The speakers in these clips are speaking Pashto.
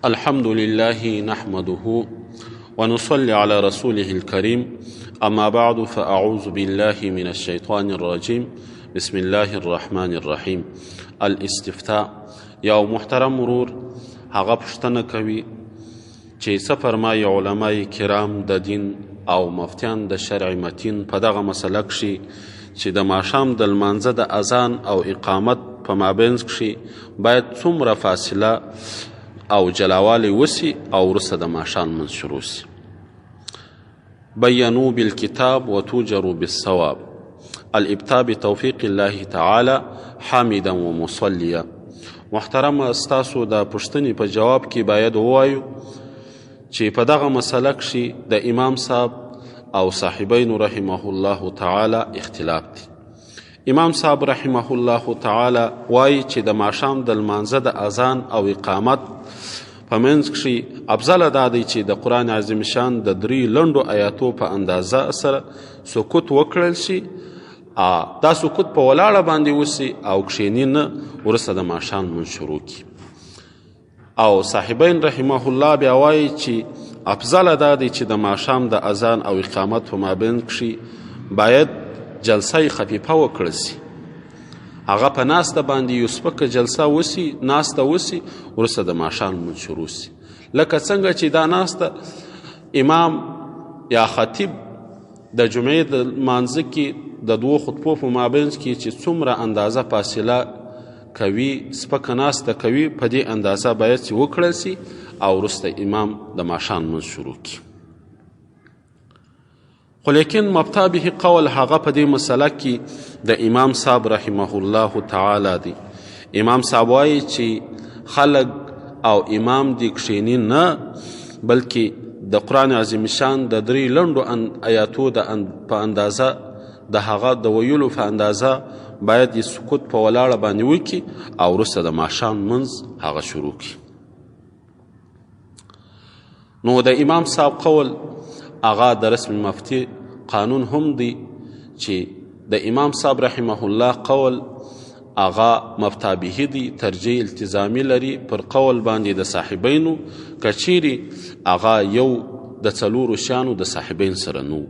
الحمد لله نحمده ونصلي على رسوله الكريم اما بعد فاعوذ بالله من الشيطان الرجيم بسم الله الرحمن الرحيم. الاستفتاء یو محترم ورور هغه پوښتنه کوي چې څه فرمایي علمای کرام د دین او مفتیان د شرع متین په دغه مسله کښې چې د ماښام د لمانځه د اذان او اقامت په مابینځ کښې باید څومره فاصله او جلاوالی وسی او وروسته د ماښام لمونځ شروع سي. بینوا بالکتاب وتوجروا بالصواب. الابتاء بتوفیق الله تعالی حامدا ومصلیا. محترم ستاسو د پوښتنې په جواب کې باید ووایو چې په دغه مسله کښې د امام صاحب او صاحبینو رحمه الله تعالی اختلاف دی. امام صاحب رحمه الله تعالی وایي چې د ماښام د لمانځه د اذان او اقامت په منځ کښې افضله دا دی چې د قرآن عظیم شان د 3 لنډو آیاتو په اندازه سره سکوت وکړل شي. دا سکوت په ولاړه باندې وسي او کښېني نه، وروسته د ماښام لمونځ شروع کړي. او صاحبین رحمه الله بیا وایي چې افضله دا دی چې د ماښام د اذان او اقامت په مابین کښې باید جلسه خفیفه وکړل سي. هغه په ناسته باندې یو سپکه جلسه وسي، ناسته وسي، وروسته د ماښام لمونځ شروع سي. لکه څنګه چې دا ناسته امام یا خطیب د جمعې د لمانځه کې د 2 خطبو په مابینځ کې چې څومره اندازه فاصله کوي، سپکه ناسته کوي، په دې اندازه باید چې وکړل سي او وروسته امام د ماښام لمونځ شروع کړي. خو لیکن مبتا به قول هغه په دې مسله کې د امام صاحب رحمه الله تعالی دی. امام صاحب وایي چې خلق او امام دی کښېني نه، بلکې د قرآن عظیم شان د 3 لنډو آیاتو په اندازه د هغه د ویلو په اندازه باید یې سکوت په ولاړه باندې وکړي او وروسته د ماښام لمونځ هغه شروع کړي. نو د امام صاحب قول هغه د رسم مفتی قانون هم دی چې د امام صاحب رحمه الله قول هغه مبتا به دی، ترجیح التزامی لري پر قول باندې د صاحبینو، کچیري هغه یو د 4 شیانو د صاحبین سره نو.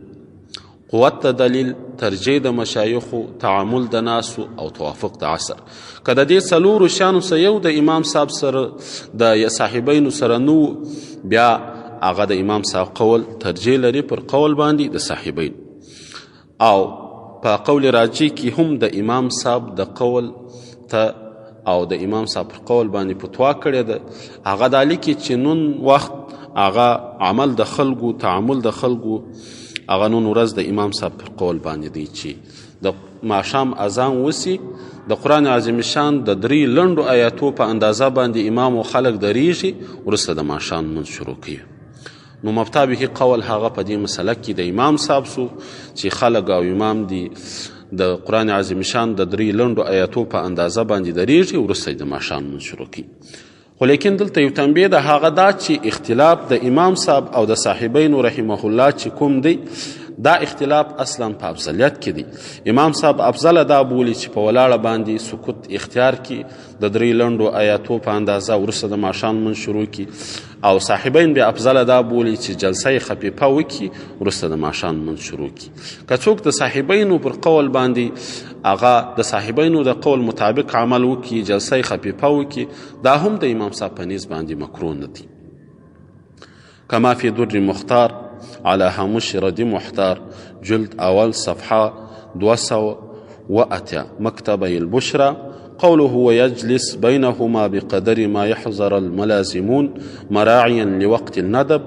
قوت د دلیل، ترجیح د مشایخو، تعامل د ناسو او توافق د عصر. که د دې 4 شیانو سره یو د امام صاحب سره د صاحبینو سره نو، بیا هغه د امام صاحب قول ترجیح لري پر قول باندې د صاحبین. او په قول راجی کې هم د امام صاحب د قول ته او د امام صاحب پر قول باندې فتوا کړې ده. هغه دا لیکي چې نن وخت هغه عمل د خلکو، تعامل د خلکو، هغه نن ورځ د امام صاحب پر قول باندې دی چې د ماښام اذان وسي، د قرآن عظیم شان د 3 لنډو آیاتو په اندازه باندې امام او خلق دریږي، وروسته د ماښام لمونځ شروع کوي. نو مبتا به قول هغه په دې مسله کې د امام صاحب سو چې خلق او امام دی د قرآن عظیم شان د 3 لنډو آیاتو په اندازه باندې دریږي، وروسته د ماښام لمونځ شروع کوي. خو لیکن دلته یو تنبیه د هغه دا چې اختلاف د امام صاحب او د صاحبینو رحمه الله چې کوم دی، دا اختلاف اصلا په افضلیت کې دی. امام صاحب افضل دا بولی چې په ولاړه باندې سکوت اختیار کی، د 3 لنډو آیاتو په اندازه وروسته د ماښام لمونځ شروع کی. او صاحبین بیا افضل دا بولی چې جلسه خفیفه وکي، وروسته د ماښام لمونځ شروع کی. که څوک د صاحبینو پر قول باندې هغه د صاحبینو د قول مطابق عمل وکي، جلسه خفیفه وکي، دا هم د امام صاحب په نسبت باندې مکروه نه دی. کما فی در مختار على هامش رد محتار جلد اول صفحه 208 مكتبي البشرى. قوله ويجلس بينهما بقدر ما يحذر الملازمون مراعيا لوقت الندب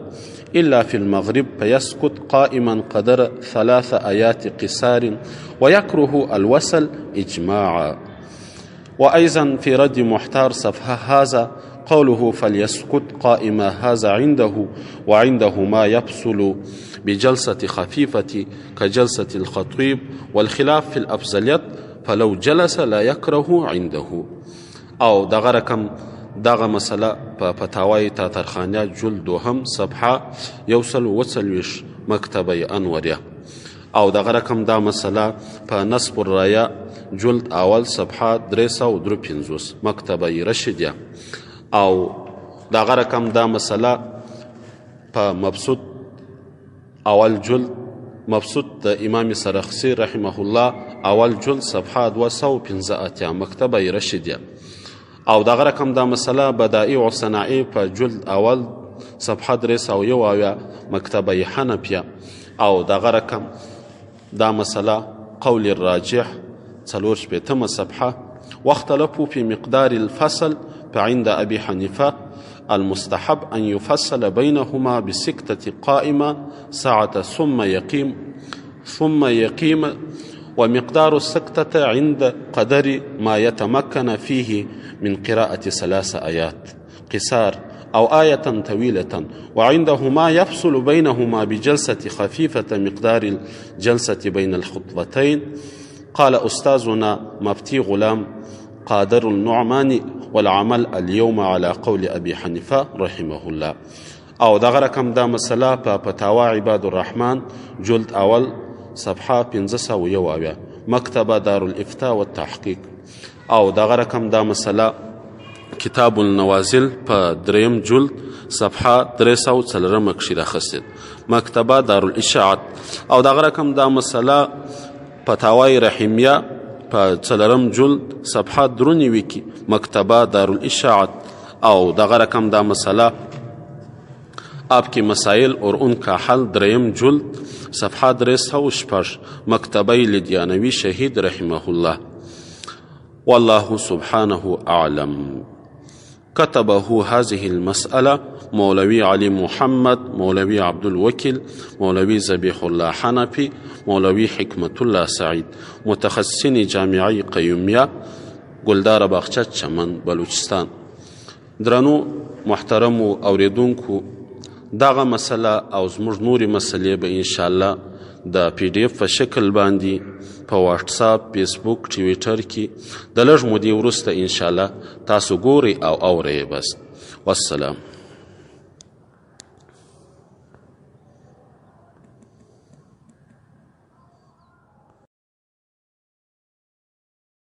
إلا في المغرب فيسكت قائما قدر 3 آيات قصار ويكره الوصل إجماعا. وأيضا في رد محتار صفحة هذا قوله فليسكت قائما هذا عنده وعنده ما يفصل بجلسة خفيفة كجلسة الخطيب والخلاف في الأفضليات فلو جلس لا يكره عنده. او دغه رقم دغه مسله په فتاوای تاترخانیه جلد 2 صفحه 123 مکتبه انوریه. او دغه رقم دا مسله په نصب الرايه جلد اول صفحه 353 مکتبه رشیدیه. او دغه رقم دا مسله په مبسوط اول جلد مبسوط د امام سرخسی رحمه الله اول جلد صفحه 215 مکتبه رشیدیه. او دغه رقم دا مسله بدائع و صنائع په جلد اول صفحه 301 مکتبه حنفیه. او دغه رقم دا مسله قول الراجح 4 صفحه. واختلفوا في مقدار الفصل فعند أبي حنيفة المستحب أن يفصل بينهما بسكتة قائمة ساعة ثم يقيم ومقدار السكتة عند قدر ما يتمكن فيه من قراءة 3 آيات قصار أو آية طويلة، وعنده ما يفصل بينهما بجلسة خفيفة مقدار الجلسة بين الخطبتين. قال أستاذنا مفتي غلام قادر النعماني والعمل اليوم على قول أبي حنيفة رحمه الله. او دغه رقم دا مسله په فتاوا عباد الرحمن جلد اول صفحه 501 مکتبه دار الافتاء والتحقیق. او دغه رقم دا مسله کتاب النوازل په 3 جلد صفحه 304 کښې راخستې مکتبه دار الاشاعت. او دغه رقم دا مسله فتاوای رحیمیه په 4 جلد صفحه 93 کې مکتبه دار الاشاعت. او دغه رقم دا مسله आपके मसाइल और उनका हल 3 जुल्द صفحه 306 مكتبه لديانوي شهيد رحمه الله. والله سبحانه أعلم. كتبه هذه المسألة مولوي علي محمد، مولوي عبد الوكيل، مولوي ذبيح الله حنفي، مولوي حكمة الله سعيد، متخصصين جامعي قيومية گلدار باغچه چمن بلوچستان. درنو محترم اوریدونکو، دغه مسله او زموږ نورې مسلې به انشاءالله د پی ډی اف په شکل باندې په واټساپ، فیسبوک، ټویټر کې د لږ مودې وروسته انشاءالله تاسو ګورئ او اورئ. بس والسلام.